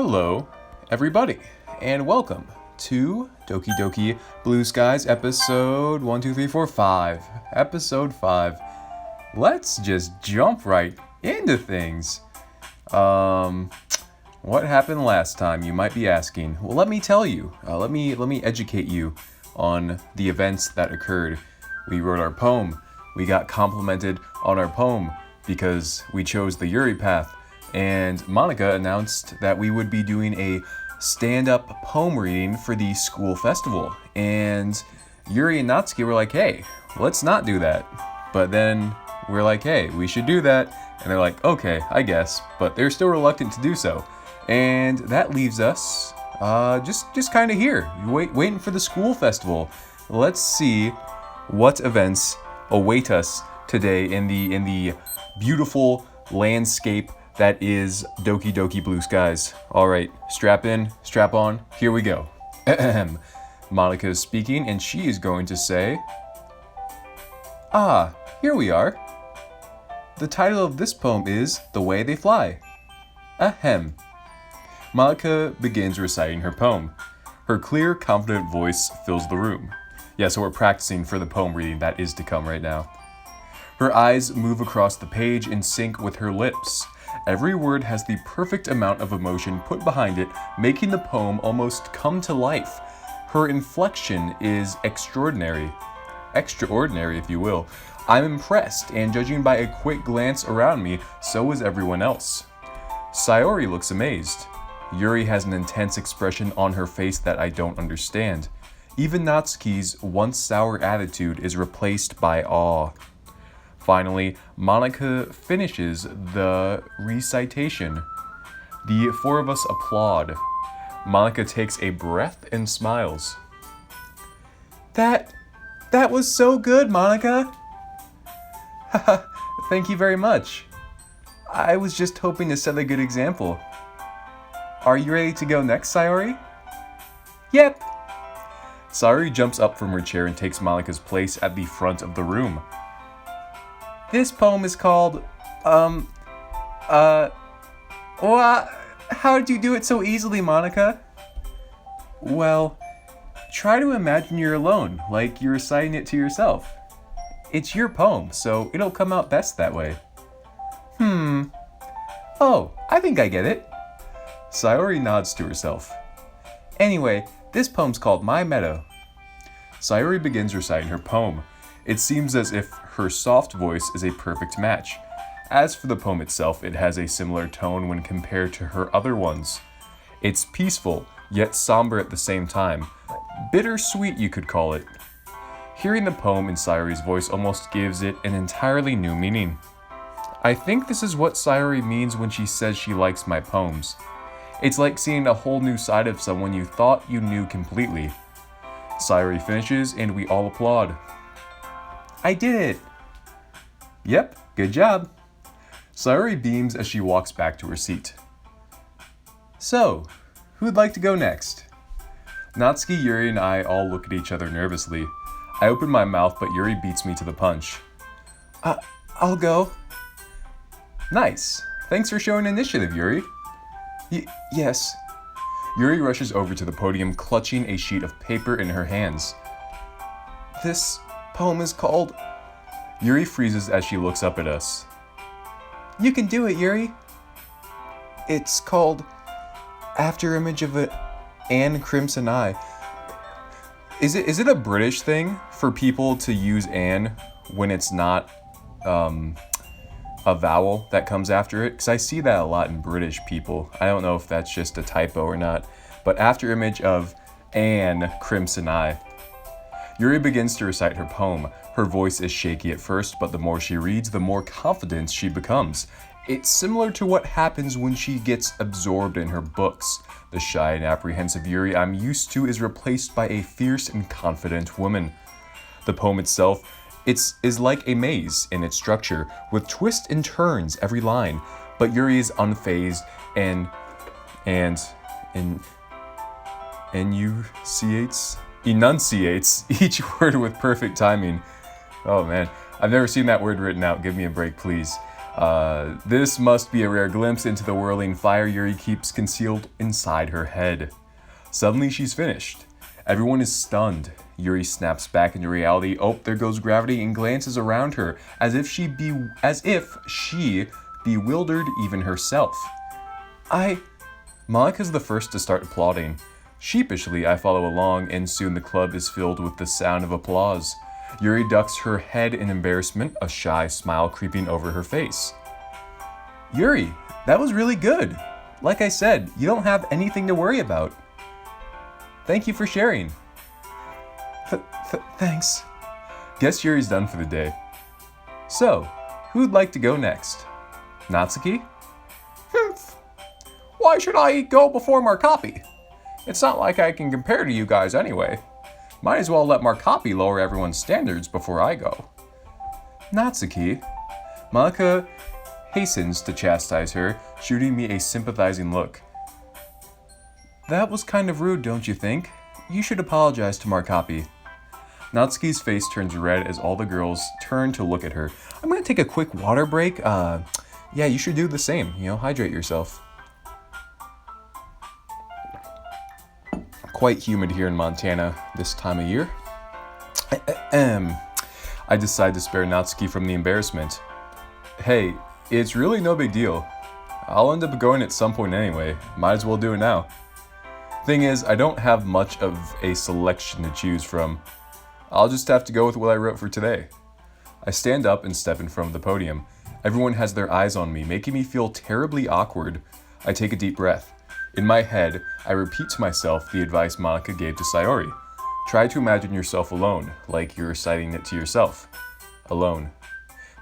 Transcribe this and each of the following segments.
Hello, everybody, and welcome to Doki Doki Blue Skies episode 1, 2, 3, 4, 5. Episode 5. Let's just jump right into things. What happened last time, you might be asking? Well, let me tell you. Let me educate you on the events that occurred. We wrote our poem. We got complimented on our poem because we chose the Yuri path. And Monica announced that we would be doing a stand-up poem reading for the school festival. And Yuri and Natsuki were like, hey, let's not do that. But then we're like, hey, we should do that. And they're like, okay, I guess. But they're still reluctant to do so. And that leaves us just kind of here, waiting for the school festival. Let's see what events await us today in the beautiful landscape that is Doki Doki Blue Skies. All right, strap in, strap on, here we go. Monica is speaking, and she is going to say, here we are. The title of this poem is The Way They Fly. Ahem. Monica begins reciting her poem. Her clear, confident voice fills the room. Yeah, so we're practicing for the poem reading that is to come right now. Her eyes move across the page in sync with her lips. Every word has the perfect amount of emotion put behind it, making the poem almost come to life. Her inflection is extraordinary, if you will. I'm impressed, and judging by a quick glance around me, so is everyone else. Sayori looks amazed. Yuri has an intense expression on her face that I don't understand. Even Natsuki's once sour attitude is replaced by awe. Finally, Monica finishes the recitation. The four of us applaud. Monica takes a breath and smiles. That was so good, Monica. Thank you very much. I was just hoping to set a good example. Are you ready to go next, Sayori? Yep. Sayori jumps up from her chair and takes Monica's place at the front of the room. This poem is called, how did you do it so easily, Monica? Well, try to imagine you're alone, like you're reciting it to yourself. It's your poem, so it'll come out best that way. Oh, I think I get it. Sayori nods to herself. Anyway, this poem's called My Meadow. Sayori begins reciting her poem. It seems as if her soft voice is a perfect match. As for the poem itself, it has a similar tone when compared to her other ones. It's peaceful, yet somber at the same time. Bittersweet, you could call it. Hearing the poem in Sayori's voice almost gives it an entirely new meaning. I think this is what Sayori means when she says she likes my poems. It's like seeing a whole new side of someone you thought you knew completely. Sayori finishes, and we all applaud. I did it! Yep, good job. Sayori beams as she walks back to her seat. So, who'd like to go next? Natsuki, Yuri, and I all look at each other nervously. I open my mouth, but Yuri beats me to the punch. I'll go. Nice. Thanks for showing initiative, Yuri. Yes. Yuri rushes over to the podium, clutching a sheet of paper in her hands. This poem is called... Yuri freezes as she looks up at us. You can do it, Yuri. It's called After Image of Anne Crimson Eye. Is it a British thing for people to use Anne when it's not a vowel that comes after it? Because I see that a lot in British people. I don't know if that's just a typo or not. But after image of Anne Crimson Eye. Yuri begins to recite her poem. Her voice is shaky at first, but the more she reads, the more confident she becomes. It's similar to what happens when she gets absorbed in her books. The shy and apprehensive Yuri I'm used to is replaced by a fierce and confident woman. The poem itself, is like a maze in its structure, with twists and turns every line, but Yuri is unfazed and enunciates each word with perfect timing. Oh man, I've never seen that word written out. Give me a break, please. This must be a rare glimpse into the whirling fire Yuri keeps concealed inside her head. Suddenly she's finished. Everyone is stunned. Yuri snaps back into reality. Oh, there goes gravity, and glances around her as if she bewildered even herself. Monika's the first to start applauding. Sheepishly, I follow along, and soon the club is filled with the sound of applause. Yuri ducks her head in embarrassment, a shy smile creeping over her face. Yuri, that was really good. Like I said, you don't have anything to worry about. Thank you for sharing. Thanks. Guess Yuri's done for the day. So, who'd like to go next? Natsuki? Why should I go before Markap? It's not like I can compare to you guys anyway. Might as well let Markap lower everyone's standards before I go. Natsuki? Monika hastens to chastise her, shooting me a sympathizing look. That was kind of rude, don't you think? You should apologize to Markap. Natsuki's face turns red as all the girls turn to look at her. I'm gonna take a quick water break. Yeah, you should do the same. Hydrate yourself. Quite humid here in Montana this time of year. I decide to spare Natsuki from the embarrassment. Hey, it's really no big deal. I'll end up going at some point anyway. Might as well do it now. Thing is, I don't have much of a selection to choose from. I'll just have to go with what I wrote for today. I stand up and step in front of the podium. Everyone has their eyes on me, making me feel terribly awkward. I take a deep breath. In my head, I repeat to myself the advice Monika gave to Sayori. Try to imagine yourself alone, like you're reciting it to yourself. Alone.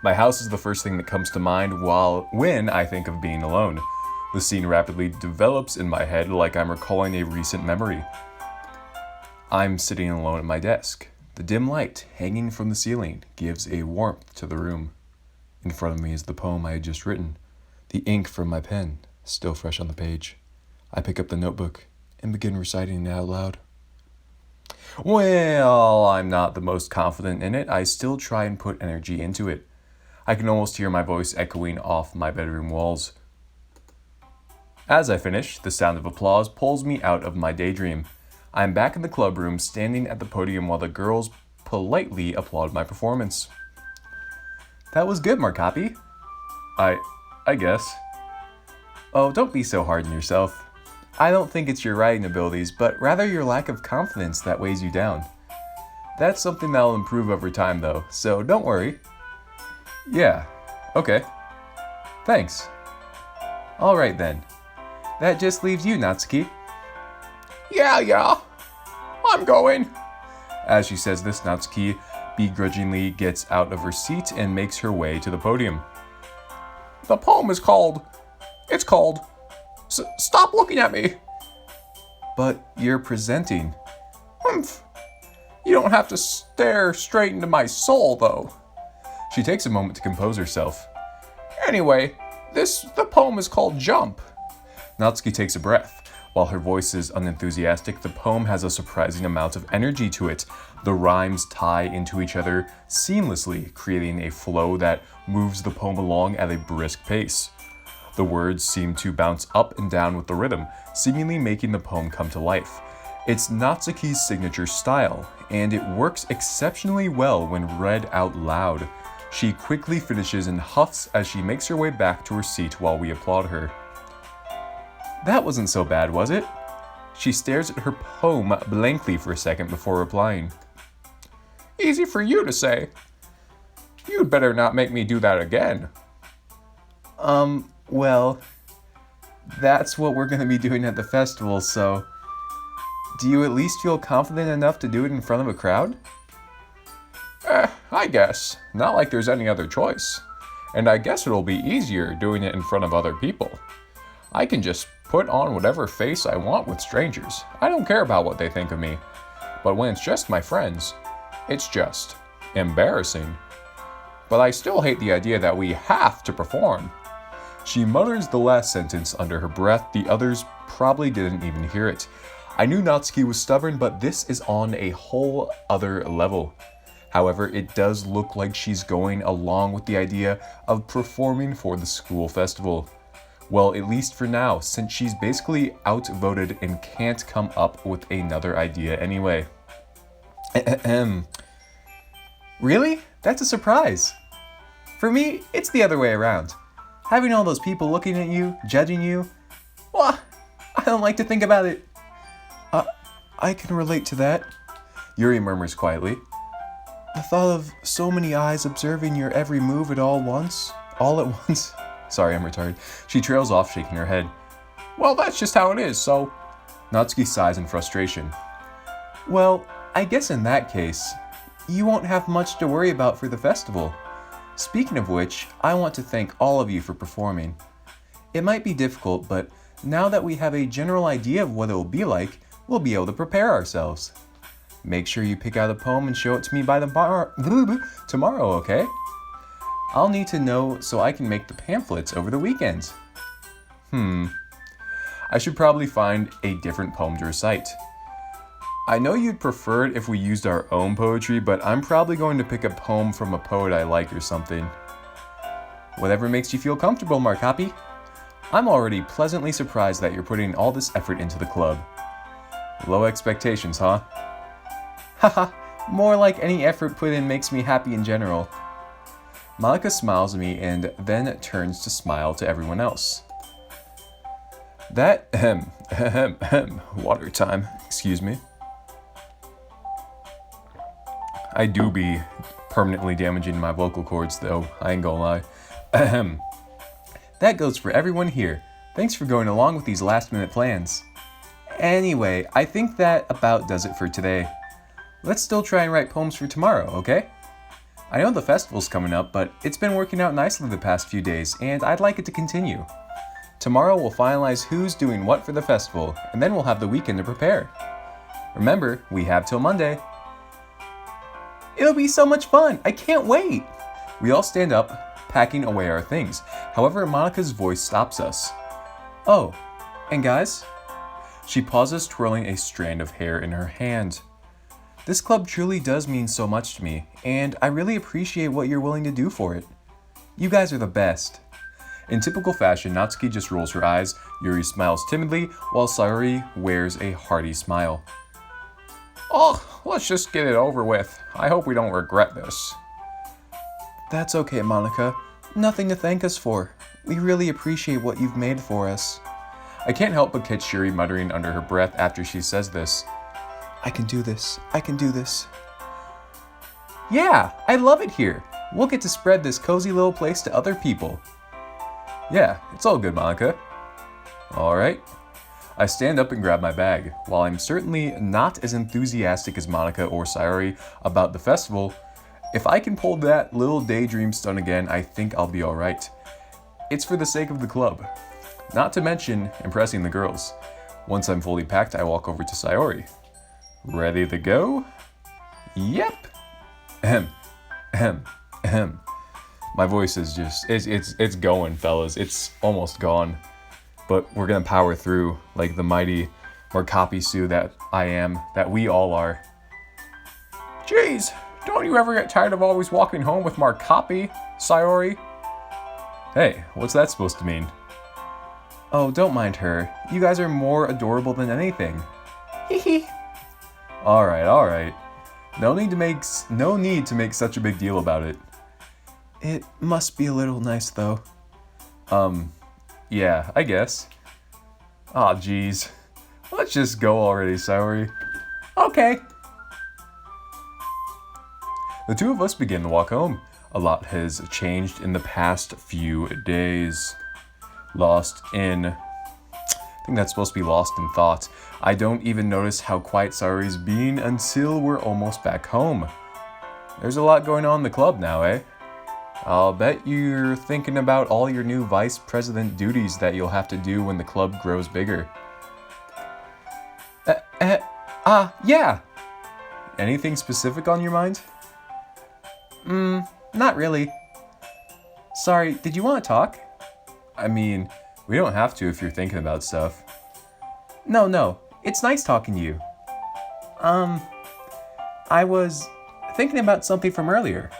My house is the first thing that comes to mind when I think of being alone. The scene rapidly develops in my head like I'm recalling a recent memory. I'm sitting alone at my desk. The dim light hanging from the ceiling gives a warmth to the room. In front of me is the poem I had just written, the ink from my pen still fresh on the page. I pick up the notebook and begin reciting it out loud. Well, I'm not the most confident in it. I still try and put energy into it. I can almost hear my voice echoing off my bedroom walls. As I finish, the sound of applause pulls me out of my daydream. I'm back in the club room, standing at the podium while the girls politely applaud my performance. That was good, Markap. I guess. Oh, don't be so hard on yourself. I don't think it's your writing abilities, but rather your lack of confidence that weighs you down. That's something that'll improve over time, though, so don't worry. Yeah, okay. Thanks. Alright then. That just leaves you, Natsuki. Yeah, I'm going. As she says this, Natsuki begrudgingly gets out of her seat and makes her way to the podium. The poem is called... Stop looking at me. But you're presenting. Humph. You don't have to stare straight into my soul, though. She takes a moment to compose herself. Anyway, the poem is called Jump. Natsuki takes a breath. While her voice is unenthusiastic, the poem has a surprising amount of energy to it. The rhymes tie into each other seamlessly, creating a flow that moves the poem along at a brisk pace. The words seem to bounce up and down with the rhythm, seemingly making the poem come to life. It's Natsuki's signature style, and it works exceptionally well when read out loud. She quickly finishes and huffs as she makes her way back to her seat while we applaud her. That wasn't so bad, was it? She stares at her poem blankly for a second before replying. Easy for you to say. You'd better not make me do that again. Well, that's what we're going to be doing at the festival, so... Do you at least feel confident enough to do it in front of a crowd? I guess. Not like there's any other choice. And I guess it'll be easier doing it in front of other people. I can just put on whatever face I want with strangers. I don't care about what they think of me. But when it's just my friends, it's just embarrassing. But I still hate the idea that we have to perform. She mutters the last sentence under her breath. The others probably didn't even hear it. I knew Natsuki was stubborn, but this is on a whole other level. However, it does look like she's going along with the idea of performing for the school festival. Well, at least for now, since she's basically outvoted and can't come up with another idea anyway. Really? That's a surprise. For me, it's the other way around. Having all those people looking at you, judging you, well, I don't like to think about it. I can relate to that, Yuri murmurs quietly. The thought of so many eyes observing your every move all at once. Sorry, I'm retarded. She trails off, shaking her head. Well, that's just how it is, so... Natsuki sighs in frustration. Well, I guess in that case, you won't have much to worry about for the festival. Speaking of which, I want to thank all of you for performing. It might be difficult, but now that we have a general idea of what it will be like, we'll be able to prepare ourselves. Make sure you pick out a poem and show it to me by tomorrow, okay? I'll need to know so I can make the pamphlets over the weekend. I should probably find a different poem to recite. I know you'd prefer it if we used our own poetry, but I'm probably going to pick a poem from a poet I like or something. Whatever makes you feel comfortable, Markap. I'm already pleasantly surprised that you're putting all this effort into the club. Low expectations, huh? Haha, more like any effort put in makes me happy in general. Malika smiles at me and then turns to smile to everyone else. That, water time, excuse me. I do be permanently damaging my vocal cords though, I ain't gonna lie. That goes for everyone here. Thanks for going along with these last minute plans. Anyway, I think that about does it for today. Let's still try and write poems for tomorrow, okay? I know the festival's coming up, but it's been working out nicely the past few days, and I'd like it to continue. Tomorrow we'll finalize who's doing what for the festival, and then we'll have the weekend to prepare. Remember, we have till Monday. It'll be so much fun! I can't wait! We all stand up, packing away our things. However, Monika's voice stops us. Oh, and guys? She pauses, twirling a strand of hair in her hand. This club truly does mean so much to me, and I really appreciate what you're willing to do for it. You guys are the best. In typical fashion, Natsuki just rolls her eyes, Yuri smiles timidly, while Sayori wears a hearty smile. Oh, let's just get it over with. I hope we don't regret this. That's okay, Monika. Nothing to thank us for. We really appreciate what you've made for us. I can't help but catch Yuri muttering under her breath after she says this. I can do this. I can do this. Yeah, I love it here. We'll get to spread this cozy little place to other people. Yeah, it's all good, Monika. All right. I stand up and grab my bag. While I'm certainly not as enthusiastic as Monika or Sayori about the festival, if I can pull that little daydream stunt again, I think I'll be all right. It's for the sake of the club. Not to mention impressing the girls. Once I'm fully packed, I walk over to Sayori. Ready to go? Yep. My voice is just, it's going, fellas. It's almost gone. But we're gonna power through like the mighty Markap that I am, that we all are. Jeez, don't you ever get tired of always walking home with Markap, Sayori? Hey, what's that supposed to mean? Oh, don't mind her. You guys are more adorable than anything. Hee. All right. No need to make such a big deal about it. It must be a little nice though. Yeah, I guess. Aw, geez. Let's just go already, Sayori. Okay. The two of us begin to walk home. A lot has changed in the past few days. I think that's supposed to be lost in thought. I don't even notice how quiet Sayori's being until we're almost back home. There's a lot going on in the club now, eh? I'll bet you're thinking about all your new vice president duties that you'll have to do when the club grows bigger. Yeah. Anything specific on your mind? Not really. Sorry, did you want to talk? I mean, we don't have to if you're thinking about stuff. No, it's nice talking to you. I was thinking about something from earlier.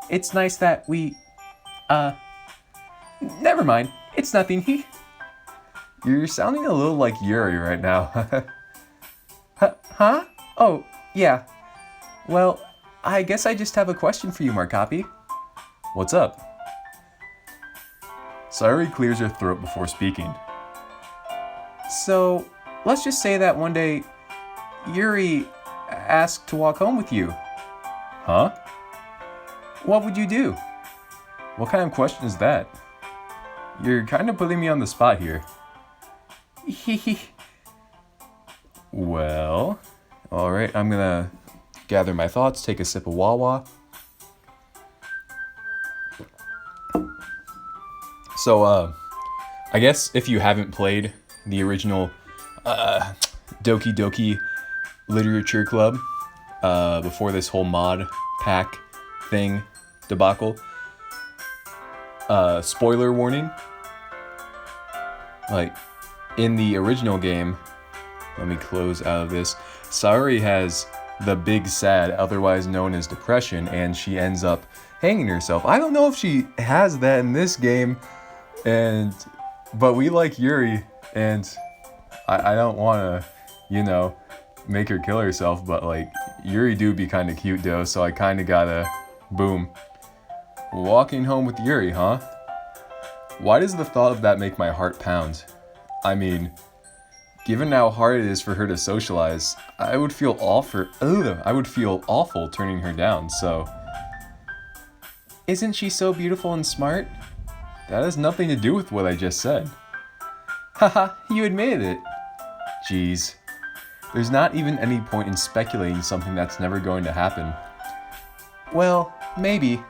It's nice that we, never mind. It's nothing. You're sounding a little like Yuri right now. Huh? Oh, yeah. Well, I guess I just have a question for you, Markap. What's up? Sayori clears her throat before speaking. So, let's just say that one day, Yuri asked to walk home with you. Huh? What would you do? What kind of question is that? You're kind of putting me on the spot here. Well, alright, I'm gonna gather my thoughts, take a sip of Wawa. So, I guess if you haven't played the original Doki Doki Literature Club before this whole mod pack thing debacle, spoiler warning, like in the original game, let me close out of this, Sayori has the big sad, otherwise known as depression, and she ends up hanging herself. I don't know if she has that in this game, but we like Yuri, and I don't want to, make her kill herself, but like Yuri do be kind of cute though, so I kind of gotta, boom. Walking home with Yuri, huh? Why does the thought of that make my heart pound? I mean, given how hard it is for her to socialize, I would feel awful turning her down, so. Isn't she so beautiful and smart? That has nothing to do with what I just said. Haha, you admitted it. Jeez. There's not even any point in speculating something that's never going to happen. Well, maybe,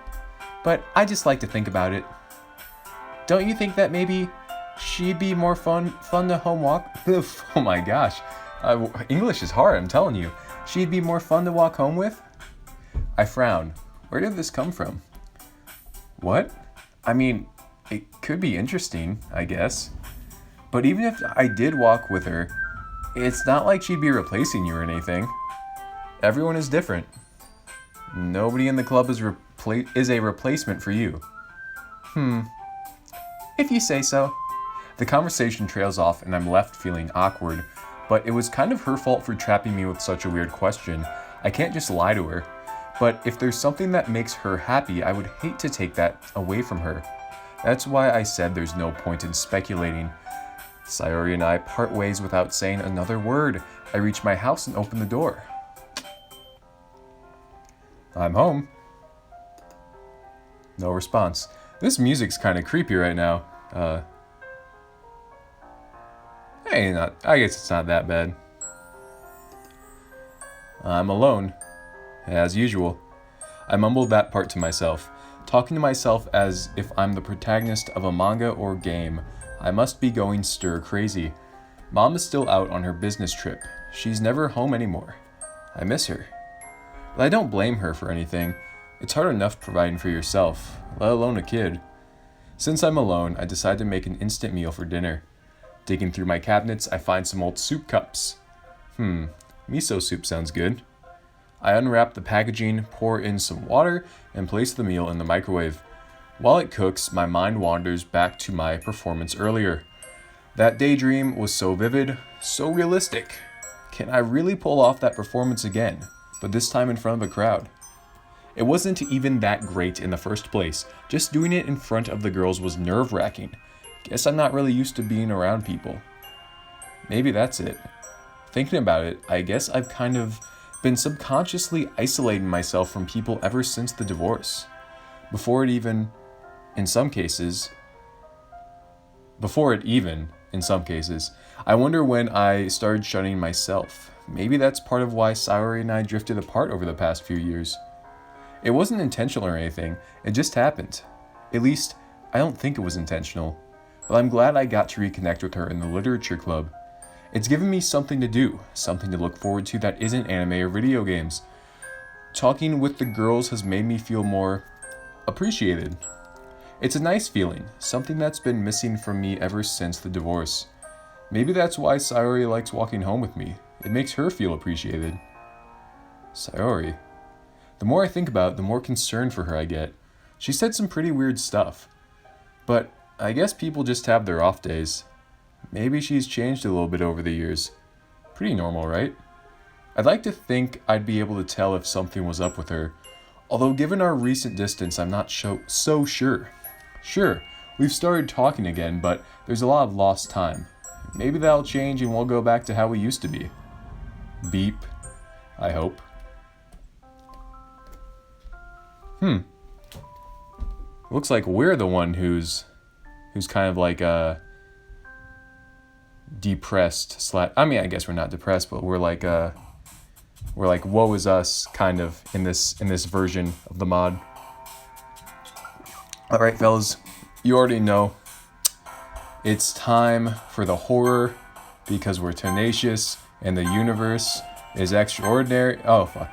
but I just like to think about it. Don't you think that maybe she'd be more fun to home walk? Oh my gosh, English is hard, I'm telling you. She'd be more fun to walk home with? I frown. Where did this come from? What? I mean, it could be interesting, I guess. But even if I did walk with her, it's not like she'd be replacing you or anything. Everyone is different. Nobody in the club is a replacement for you. If you say so. The conversation trails off and I'm left feeling awkward, but it was kind of her fault for trapping me with such a weird question. I can't just lie to her. But if there's something that makes her happy, I would hate to take that away from her. That's why I said there's no point in speculating. Sayori and I part ways without saying another word. I reach my house and open the door. I'm home. No response. This music's kind of creepy right now. I guess it's not that bad. I'm alone, as usual. I mumbled that part to myself, talking to myself as if I'm the protagonist of a manga or game. I must be going stir crazy. Mom is still out on her business trip. She's never home anymore. I miss her. But I don't blame her for anything. It's hard enough providing for yourself, let alone a kid. Since I'm alone, I decide to make an instant meal for dinner. Digging through my cabinets, I find some old soup cups. Miso soup sounds good. I unwrap the packaging, pour in some water, and place the meal in the microwave. While it cooks, my mind wanders back to my performance earlier. That daydream was so vivid, so realistic. Can I really pull off that performance again, but this time in front of a crowd? It wasn't even that great in the first place. Just doing it in front of the girls was nerve-wracking. Guess I'm not really used to being around people. Maybe that's it. Thinking about it, I guess I've kind of been subconsciously isolating myself from people ever since the divorce. Before it even, in some cases, I wonder when I started shunning myself. Maybe that's part of why Sayori and I drifted apart over the past few years. It wasn't intentional or anything, it just happened. At least, I don't think it was intentional. But I'm glad I got to reconnect with her in the literature club. It's given me something to do, something to look forward to that isn't anime or video games. Talking with the girls has made me feel more appreciated. It's a nice feeling, something that's been missing from me ever since the divorce. Maybe that's why Sayori likes walking home with me. It makes her feel appreciated. Sayori. The more I think about it, the more concerned for her I get. She said some pretty weird stuff. But I guess people just have their off days. Maybe she's changed a little bit over the years. Pretty normal, right? I'd like to think I'd be able to tell if something was up with her. Although given our recent distance, I'm not so sure. Sure, we've started talking again, but there's a lot of lost time. Maybe that'll change and we'll go back to how we used to be. Beep. I hope. Looks like we're the one who's kind of like depressed I mean, I guess we're not depressed, but we're like woe is us kind of in this version of the mod. All right, fellas, you already know it's time for the horror because we're tenacious and the universe is extraordinary. Oh fuck.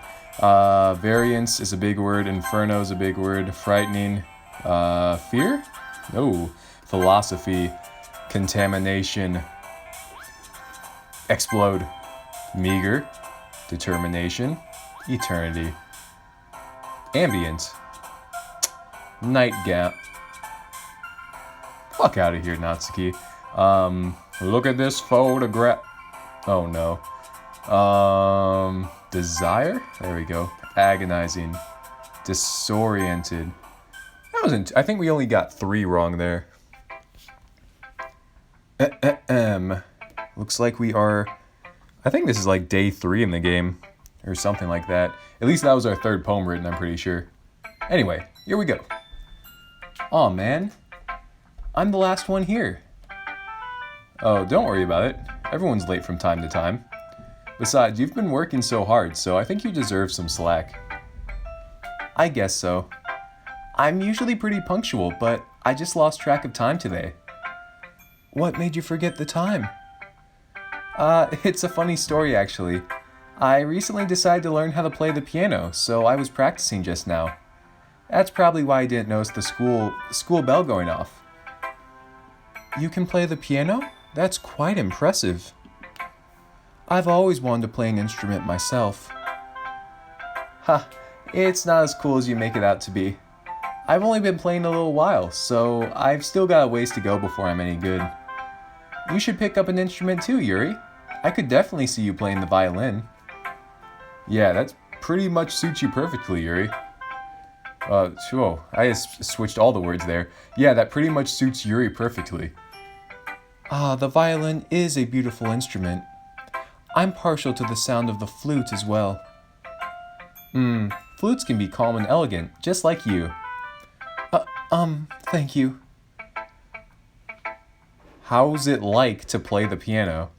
Variance is a big word. Inferno is a big word. Frightening. Fear? No. Philosophy. Contamination. Explode. Meager. Determination. Eternity. Ambient. Nightgap. Fuck out of here, Natsuki. Look at this photograph. Oh no. Desire? There we go. Agonizing. Disoriented. That wasn't. I think we only got 3 wrong there. Looks like we are. I think this is like day 3 in the game, or something like that. At least that was our 3rd poem written, I'm pretty sure. Anyway, here we go. Aw, man. I'm the last one here. Oh, don't worry about it. Everyone's late from time to time. Besides, you've been working so hard, so I think you deserve some slack. I guess so. I'm usually pretty punctual, but I just lost track of time today. What made you forget the time? It's a funny story, actually. I recently decided to learn how to play the piano, so I was practicing just now. That's probably why I didn't notice the school bell going off. You can play the piano? That's quite impressive. I've always wanted to play an instrument myself. Ha, it's not as cool as you make it out to be. I've only been playing a little while, so I've still got a ways to go before I'm any good. You should pick up an instrument too, Yuri. I could definitely see you playing the violin. Yeah, that pretty much suits you perfectly, Yuri. Whoa, I just switched all the words there. Yeah, that pretty much suits Yuri perfectly. Ah, the violin is a beautiful instrument. I'm partial to the sound of the flute as well. Flutes can be calm and elegant, just like you. Thank you. How's it like to play the piano?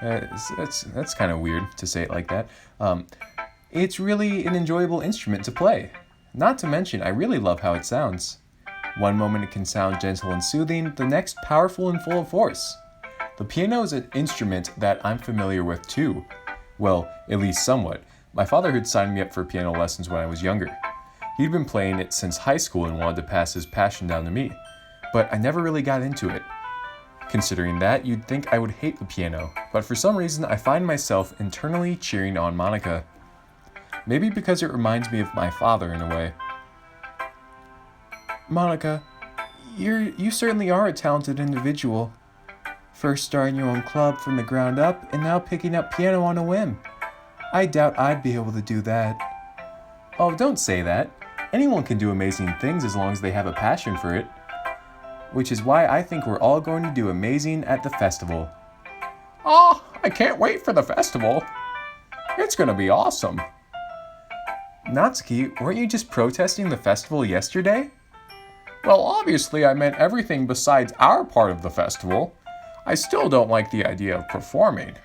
That's kind of weird to say it like that. It's really an enjoyable instrument to play. Not to mention, I really love how it sounds. One moment it can sound gentle and soothing, the next powerful and full of force. The piano is an instrument that I'm familiar with too. Well, at least somewhat. My father had signed me up for piano lessons when I was younger. He'd been playing it since high school and wanted to pass his passion down to me. But I never really got into it. Considering that, you'd think I would hate the piano, but for some reason I find myself internally cheering on Monika. Maybe because it reminds me of my father in a way. Monika, you certainly are a talented individual. First starting your own club from the ground up, and now picking up piano on a whim. I doubt I'd be able to do that. Oh, don't say that. Anyone can do amazing things as long as they have a passion for it. Which is why I think we're all going to do amazing at the festival. Oh, I can't wait for the festival. It's gonna be awesome. Natsuki, weren't you just protesting the festival yesterday? Well, obviously I meant everything besides our part of the festival. I still don't like the idea of performing.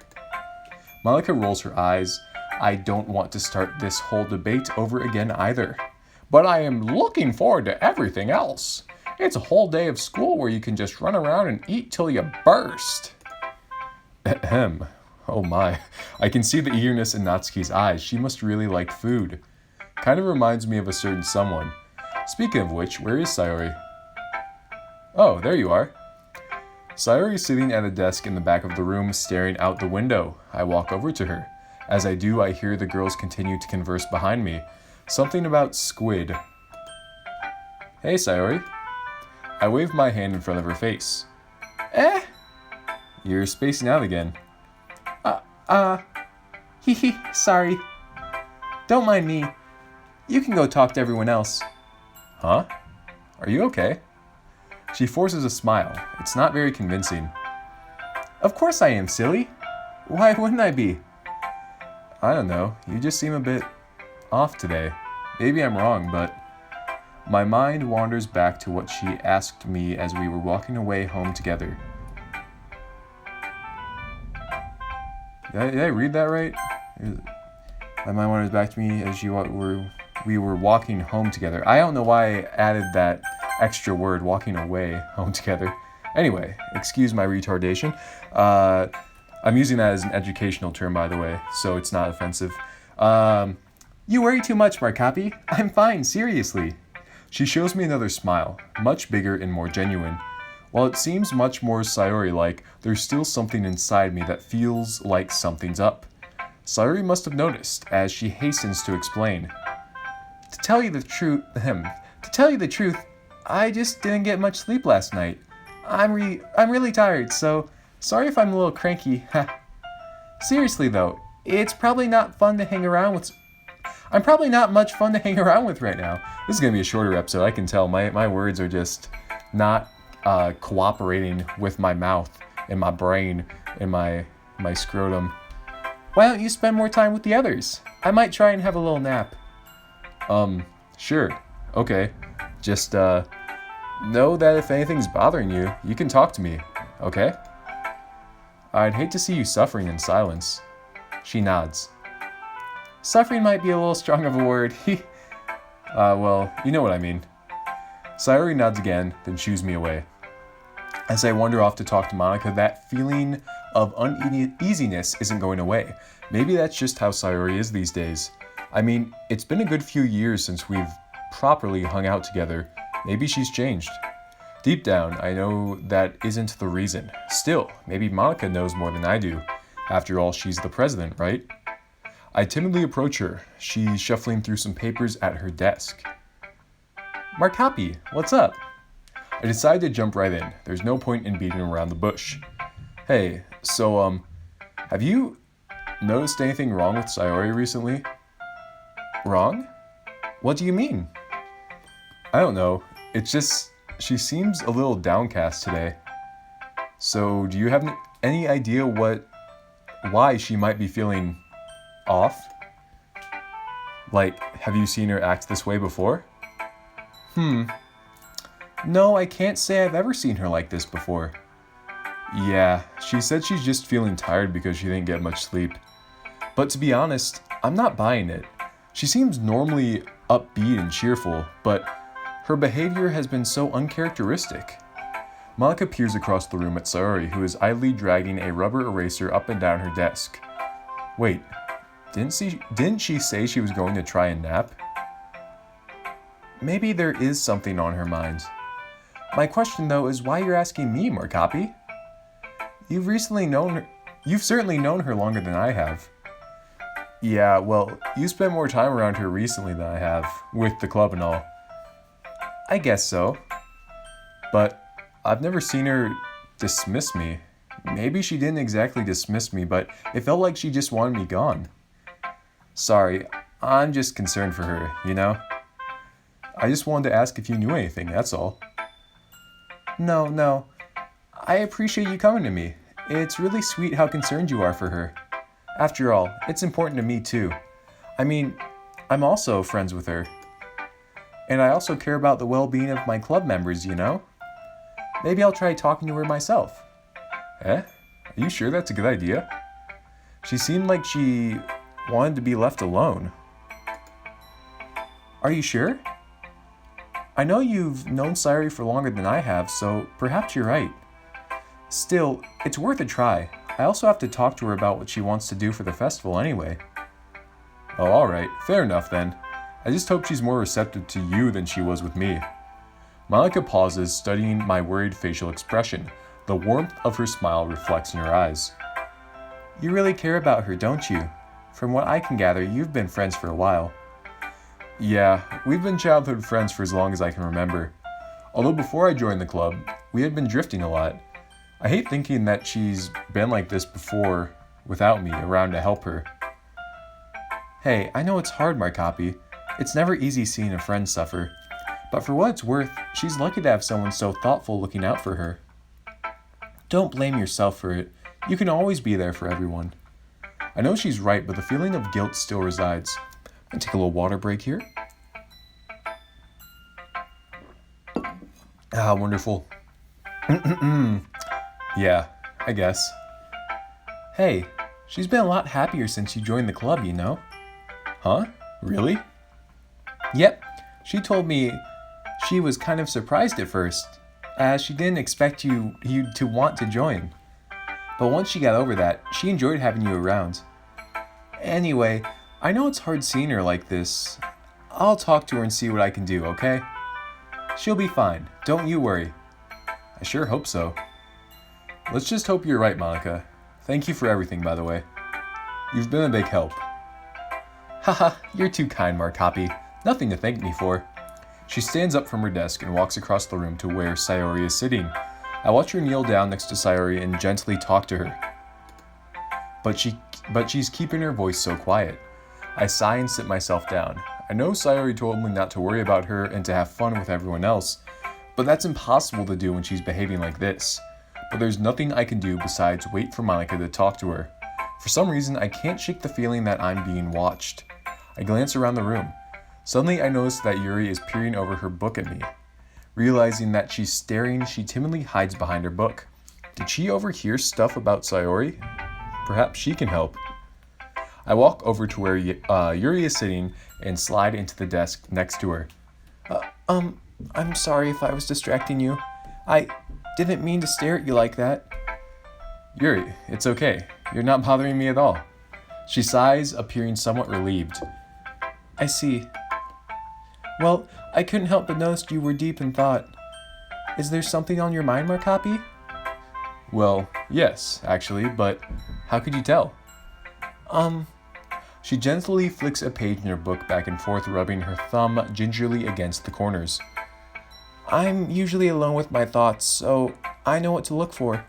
Monika rolls her eyes. I don't want to start this whole debate over again either. But I am looking forward to everything else. It's a whole day of school where you can just run around and eat till you burst. Ahem. Oh my. I can see the eagerness in Natsuki's eyes. She must really like food. Kind of reminds me of a certain someone. Speaking of which, where is Sayori? Oh, there you are. Sayori is sitting at a desk in the back of the room, staring out the window. I walk over to her. As I do, I hear the girls continue to converse behind me. Something about squid. Hey, Sayori. I wave my hand in front of her face. Eh? You're spacing out again. Hee, sorry. Don't mind me. You can go talk to everyone else. Huh? Are you okay? She forces a smile. It's not very convincing. Of course I am, silly. Why wouldn't I be? I don't know. You just seem a bit off today. Maybe I'm wrong, but my mind wanders back to what she asked me as we were walking away home together. Did I read that right? My mind wanders back to me as we were walking home together. I don't know why I added that extra word, walking away home together. Anyway, excuse my retardation. I'm using that as an educational term, by the way, so it's not offensive. You worry too much, Markap. I'm fine, seriously. She shows me another smile, much bigger and more genuine. While it seems much more Sayori-like, there's still something inside me that feels like something's up. Sayori must have noticed, as she hastens to explain. To tell you the truth, I just didn't get much sleep last night. I'm really tired, so sorry if I'm a little cranky. Seriously though, it's probably not fun to hang around with. I'm probably not much fun to hang around with right now. This is gonna be a shorter episode. I can tell my words are just not cooperating with my mouth and my brain and my scrotum. Why don't you spend more time with the others? I might try and have a little nap. Sure. Okay. Just know that if anything's bothering you, you can talk to me. Okay? I'd hate to see you suffering in silence. She nods. Suffering might be a little strong of a word. Well, you know what I mean. Sayori nods again, then shoos me away. As I wander off to talk to Monica, that feeling of uneasiness isn't going away. Maybe that's just how Sayori is these days. I mean, it's been a good few years since we've properly hung out together. Maybe she's changed. Deep down, I know that isn't the reason. Still, maybe Monica knows more than I do. After all, she's the president, right? I timidly approach her. She's shuffling through some papers at her desk. Markap, what's up? I decide to jump right in. There's no point in beating around the bush. Hey, so, have you noticed anything wrong with Sayori recently? Wrong? What do you mean? I don't know. It's just, she seems a little downcast today. So, do you have any idea why she might be feeling off? Like, have you seen her act this way before? No, I can't say I've ever seen her like this before. Yeah, she said she's just feeling tired because she didn't get much sleep. But to be honest, I'm not buying it. She seems normally upbeat and cheerful, but her behavior has been so uncharacteristic. Monica peers across the room at Sayori, who is idly dragging a rubber eraser up and down her desk. Wait, didn't she say she was going to try and nap? Maybe there is something on her mind. My question though is why you're asking me, Markap? You've certainly known her longer than I have. Yeah, well, you spent more time around her recently than I have, with the club and all. I guess so. But I've never seen her dismiss me. Maybe she didn't exactly dismiss me, but it felt like she just wanted me gone. Sorry, I'm just concerned for her, you know? I just wanted to ask if you knew anything, that's all. No. I appreciate you coming to me. It's really sweet how concerned you are for her. After all, it's important to me too. I mean, I'm also friends with her. And I also care about the well-being of my club members, you know? Maybe I'll try talking to her myself. Are you sure that's a good idea? She seemed like she wanted to be left alone. Are you sure? I know you've known Sayori for longer than I have, so perhaps you're right. Still, it's worth a try. I also have to talk to her about what she wants to do for the festival anyway. Oh, alright. Fair enough then. I just hope she's more receptive to you than she was with me. Monica pauses, studying my worried facial expression. The warmth of her smile reflects in her eyes. You really care about her, don't you? From what I can gather, you've been friends for a while. Yeah, we've been childhood friends for as long as I can remember. Although before I joined the club, we had been drifting a lot. I hate thinking that she's been like this before without me around to help her. Hey, I know it's hard, Markap. It's never easy seeing a friend suffer. But for what it's worth, she's lucky to have someone so thoughtful looking out for her. Don't blame yourself for it. You can always be there for everyone. I know she's right, but the feeling of guilt still resides. I'm gonna take a little water break here. Ah, wonderful. Yeah, I guess. Hey, she's been a lot happier since you joined the club, you know? Huh? Really? Yep, she told me she was kind of surprised at first, as she didn't expect you to want to join. But once she got over that, she enjoyed having you around. Anyway, I know it's hard seeing her like this. I'll talk to her and see what I can do, okay? She'll be fine, don't you worry. I sure hope so. Let's just hope you're right, Monica. Thank you for everything, by the way. You've been a big help. Haha, you're too kind, Markap. Nothing to thank me for. She stands up from her desk and walks across the room to where Sayori is sitting. I watch her kneel down next to Sayori and gently talk to her. But she's keeping her voice so quiet. I sigh and sit myself down. I know Sayori told me not to worry about her and to have fun with everyone else, but that's impossible to do when she's behaving like this. But there's nothing I can do besides wait for Monica to talk to her. For some reason, I can't shake the feeling that I'm being watched. I glance around the room. Suddenly, I notice that Yuri is peering over her book at me. Realizing that she's staring, she timidly hides behind her book. Did she overhear stuff about Sayori? Perhaps she can help. I walk over to where Yuri is sitting and slide into the desk next to her. I'm sorry if I was distracting you. I didn't mean to stare at you like that. Yuri, it's okay. You're not bothering me at all. She sighs, appearing somewhat relieved. I see. Well, I couldn't help but notice you were deep in thought. Is there something on your mind, Markap? Well, yes, actually, but how could you tell? She gently flicks a page in her book back and forth, rubbing her thumb gingerly against the corners. I'm usually alone with my thoughts, so I know what to look for.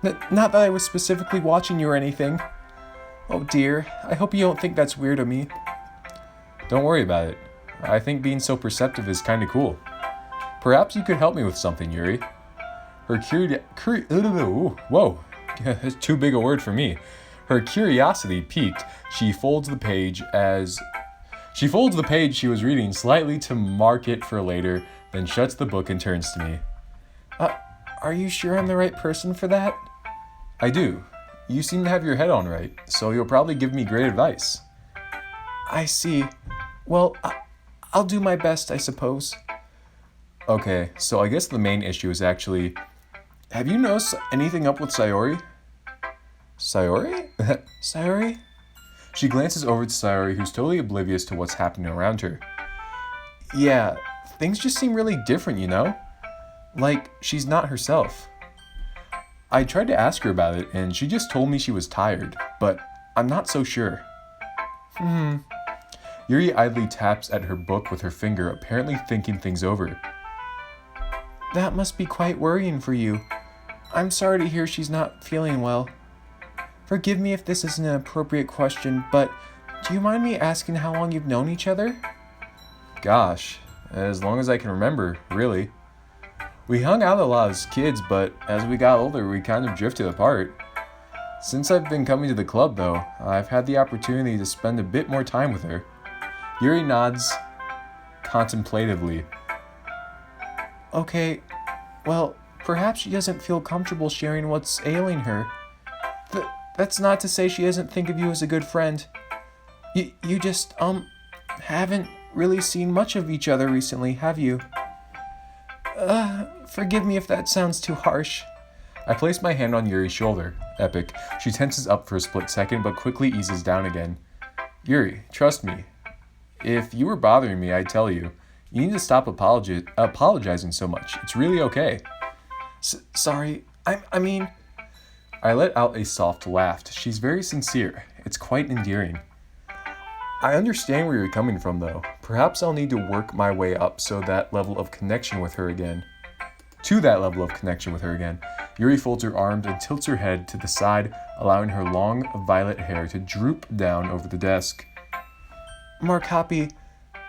Not that I was specifically watching you or anything. Oh dear, I hope you don't think that's weird of me. Don't worry about it. I think being so perceptive is kinda cool. Perhaps you could help me with something, Yuri. Her whoa, it's too big a word for me. Her curiosity piqued. She folds the page she was reading slightly to mark it for later, then shuts the book and turns to me. Are you sure I'm the right person for that? I do. You seem to have your head on right, so you'll probably give me great advice. I see. Well, I'll do my best, I suppose. Okay, so I guess the main issue is actually, have you noticed anything up with Sayori? Sayori? Sayori? She glances over to Sayori, who's totally oblivious to what's happening around her. Yeah, things just seem really different, you know? Like, she's not herself. I tried to ask her about it, and she just told me she was tired, but I'm not so sure. Yuri idly taps at her book with her finger, apparently thinking things over. That must be quite worrying for you. I'm sorry to hear she's not feeling well. Forgive me if this isn't an appropriate question, but do you mind me asking how long you've known each other? Gosh, as long as I can remember, really. We hung out a lot as kids, but as we got older, we kind of drifted apart. Since I've been coming to the club, though, I've had the opportunity to spend a bit more time with her. Yuri nods contemplatively. Okay, well, perhaps she doesn't feel comfortable sharing what's ailing her. That's not to say she doesn't think of you as a good friend. You just, haven't really seen much of each other recently, have you? Forgive me if that sounds too harsh. I place my hand on Yuri's shoulder. Epic. She tenses up for a split second, but quickly eases down again. Yuri, trust me. If you were bothering me, I'd tell you. You need to stop apologizing so much. It's really okay. Sorry. I mean... I let out a soft laugh. She's very sincere, It's quite endearing. I understand where you're coming from, though. Perhaps I'll need to work my way up to that level of connection with her again. Yuri folds her arms and tilts her head to the side, allowing her long violet hair to droop down over the desk. Markap,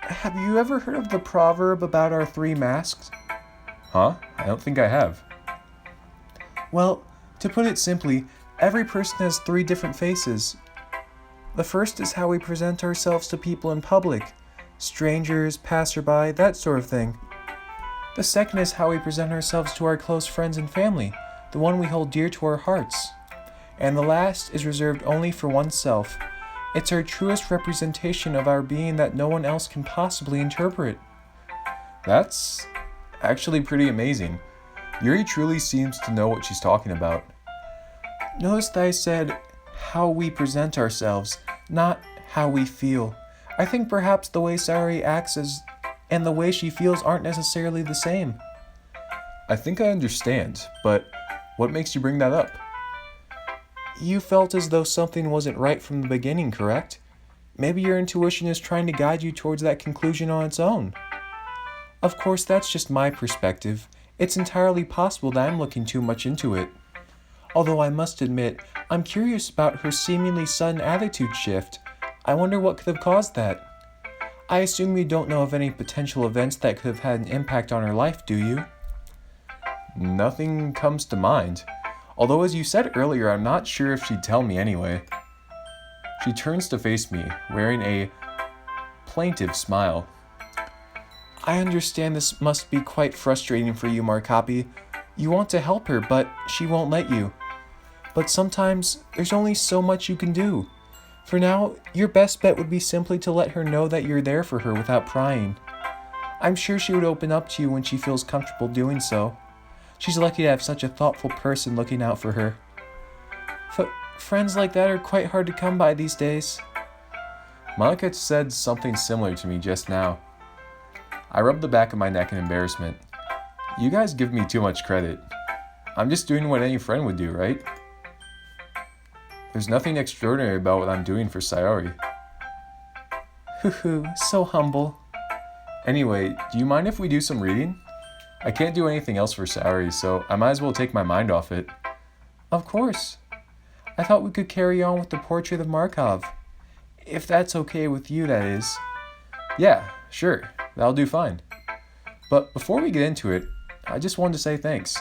have you ever heard of the proverb about our 3 masks? Huh? I don't think I have. Well, to put it simply, every person has 3 different faces. The first is how we present ourselves to people in public, strangers, passerby, that sort of thing. The second is how we present ourselves to our close friends and family, the one we hold dear to our hearts. And the last is reserved only for oneself. It's our truest representation of our being that no one else can possibly interpret. That's actually pretty amazing. Yuri truly seems to know what she's talking about. Notice that I said how we present ourselves, not how we feel. I think perhaps the way Sayori acts and the way she feels aren't necessarily the same. I think I understand, but what makes you bring that up? You felt as though something wasn't right from the beginning, correct? Maybe your intuition is trying to guide you towards that conclusion on its own. Of course, that's just my perspective. It's entirely possible that I'm looking too much into it. Although I must admit, I'm curious about her seemingly sudden attitude shift. I wonder what could have caused that. I assume you don't know of any potential events that could have had an impact on her life, do you? Nothing comes to mind. Although as you said earlier, I'm not sure if she'd tell me anyway. She turns to face me, wearing a plaintive smile. I understand this must be quite frustrating for you, Markap. You want to help her, but she won't let you. But sometimes, there's only so much you can do. For now, your best bet would be simply to let her know that you're there for her without prying. I'm sure she would open up to you when she feels comfortable doing so. She's lucky to have such a thoughtful person looking out for her. Friends like that are quite hard to come by these days. Monica said something similar to me just now. I rubbed the back of my neck in embarrassment. You guys give me too much credit. I'm just doing what any friend would do, right? There's nothing extraordinary about what I'm doing for Sayori. Hoo, so humble. Anyway, do you mind if we do some reading? I can't do anything else for Sayori, so I might as well take my mind off it. Of course. I thought we could carry on with the portrait of Markov. If that's okay with you, that is. Yeah, sure. That'll do fine. But before we get into it, I just wanted to say thanks.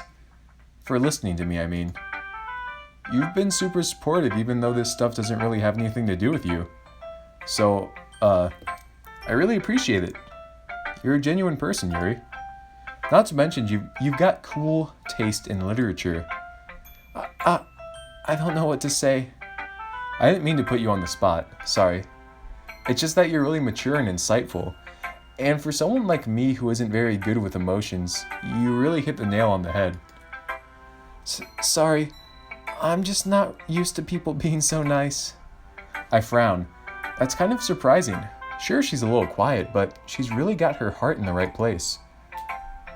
For listening to me, I mean. You've been super supportive even though this stuff doesn't really have anything to do with you. So, I really appreciate it. You're a genuine person, Yuri. Not to mention, you've got cool taste in literature. I don't know what to say. I didn't mean to put you on the spot, sorry. It's just that you're really mature and insightful. And for someone like me who isn't very good with emotions, you really hit the nail on the head. Sorry, I'm just not used to people being so nice. I frown. That's kind of surprising. Sure, she's a little quiet, but she's really got her heart in the right place.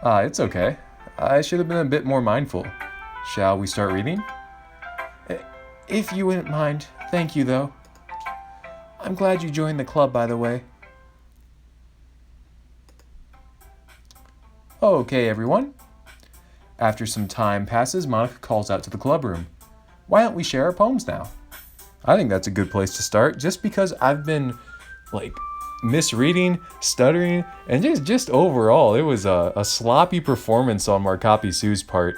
It's okay. I should have been a bit more mindful. Shall we start reading? If you wouldn't mind. Thank you, though. I'm glad you joined the club, by the way. Okay, everyone. After some time passes, Monica calls out to the club room. Why don't we share our poems now? I think that's a good place to start, just because I've been, misreading, stuttering, and just overall, it was a sloppy performance on Markap Sue's part.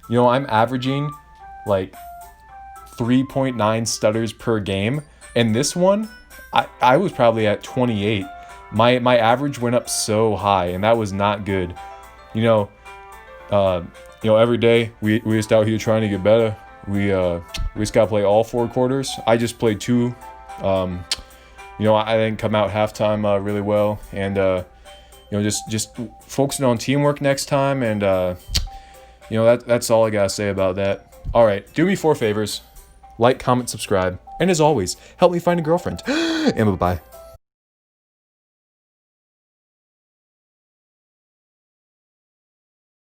You know, I'm averaging, 3.9 stutters per game, and this one, I was probably at 28. My average went up so high, and that was not good. Every day we just out here trying to get better. We just gotta play all 4 quarters. I just played 2. I didn't come out halftime really well, and just focusing on teamwork next time, and that's all I gotta say about that. All right, do me 4 favors: like, comment, subscribe, and as always, help me find a girlfriend. And bye-bye.